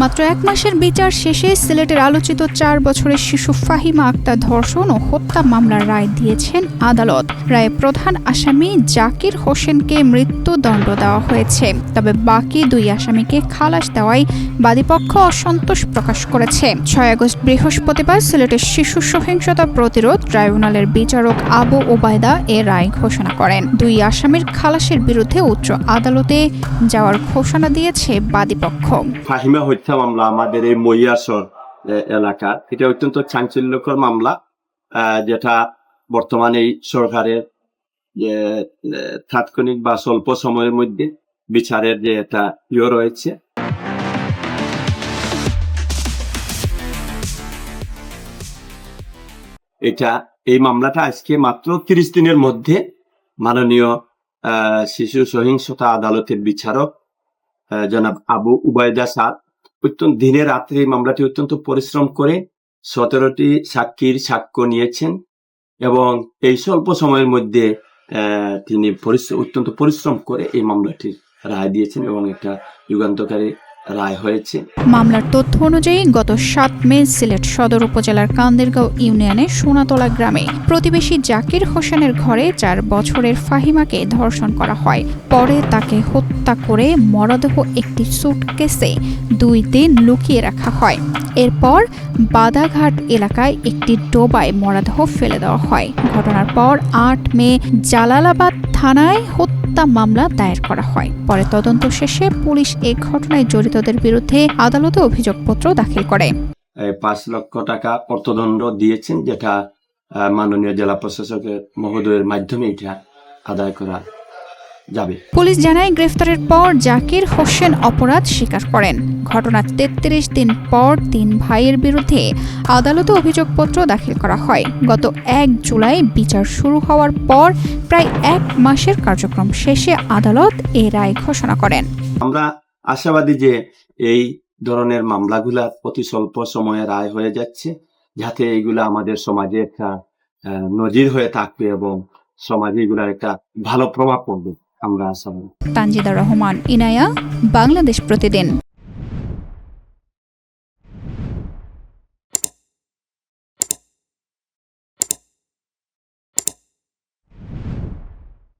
মাত্র 1 মাসের বিচার শেষে সিলেটের আলোচিত 4 বছরের শিশু ফাহিমা আক্তার ধর্ষণ ও হত্যা মামলার রায় দিয়েছেন আদালত। রায়ে প্রধান আসামি জাকির হোসেনকে মৃত্যুদণ্ড দেওয়া হয়েছে, তবে বাকি 2 আসামিকে খালাস দেওয়ায় বাদীপক্ষ অসন্তোষ প্রকাশ করেছে। 6 আগস্ট বৃহস্পতিবার সিলেটের শিশু সহিংসতা প্রতিরোধ ট্রাইব্যুনালের বিচারক আবু ওবায়দা এ রায় ঘোষণা করেন। 2 আসামির খালাসের বিরুদ্ধে উচ্চ আদালতে যাওয়ার ঘোষণা দিয়েছে বাদীপক্ষ। ফাহিমা হত্যা মামলা আমাদের এই মহিয়াসর এলাকার, এটা অত্যন্ত চাঞ্চল্যকর মামলা, যেটা বর্তমানে এই সরকারের তাৎক্ষণিক বা স্বল্প সময়ের মধ্যে বিচারের যে একটা রয়েছে। এই মামলাটা আজকে মাত্র 30 দিনের মধ্যে মাননীয় শিশু সহিংসতা আদালতের বিচারক জনাব আবু উবায়দা স্যার অত্যন্ত দিনে রাত্রে এই মামলাটি অত্যন্ত পরিশ্রম করে 17টি সাক্ষীর সাক্ষ্য নিয়েছেন এবং এই স্বল্প সময়ের মধ্যে তিনি অত্যন্ত পরিশ্রম করে এই মামলাটির রায় দিয়েছেন এবং একটা যুগান্তকারী রায় হয়েছে। মামলার তথ্য অনুযায়ী গত 7 মে সিলেট সদর উপজেলার কান্দেরগাঁও ইউনিয়নের সোনাতলা গ্রামে প্রতিবেশী জাকির হোসেনের ঘরে 4 বছরের ফাহিমাকে ধর্ষণ করা হয়। পরে তাকে হত্যা করে মরদেহ একটি সুটকেসে 2 দিন লুকিয়ে রাখা হয়। এরপর বাদাঘাট এলাকায় একটি ডোবায় মরদেহ ফেলে দেওয়া হয়। ঘটনার পর 8 মে জালালাবাদ থানায় হত্যা মামলা দায়ের করা হয়। পরে তদন্ত শেষে পুলিশ এই ঘটনায় জড়িতদের বিরুদ্ধে আদালতে অভিযোগপত্র দাখিল করে। 5 লক্ষ টাকা অর্থদণ্ড দিয়েছেন, যেটা মাননীয় জেলা প্রশাসকের মহোদয়ের মাধ্যমে এটা আদায় করা যাবে। পুলিশ জানায় গ্রেফতারের পর জাকির হোসেন অপরাধ স্বীকার করেন। ঘটনার 33 দিন পর 3 ভাইয়ের বিরুদ্ধে আদালতে অভিযোগপত্র দাখিল করা হয়। গত 1 জুলাই বিচার শুরু হওয়ার পর প্রায় 1 মাসের কার্যক্রম শেষে আদালত এই রায় ঘোষণা করেন। আমরা আশাবাদী যে এই ধরনের মামলাগুলা অতি স্বল্প সময়ে রায় হয়ে যাচ্ছে, যাতে এইগুলা আমাদের সমাজে একটা নজির হয়ে থাকবে এবং সমাজে এগুলার একটা ভালো প্রভাব পড়বে। আমরা আশাবাদী। তানজিদা রহমান, ইনায়া, বাংলাদেশ প্রতিদিন।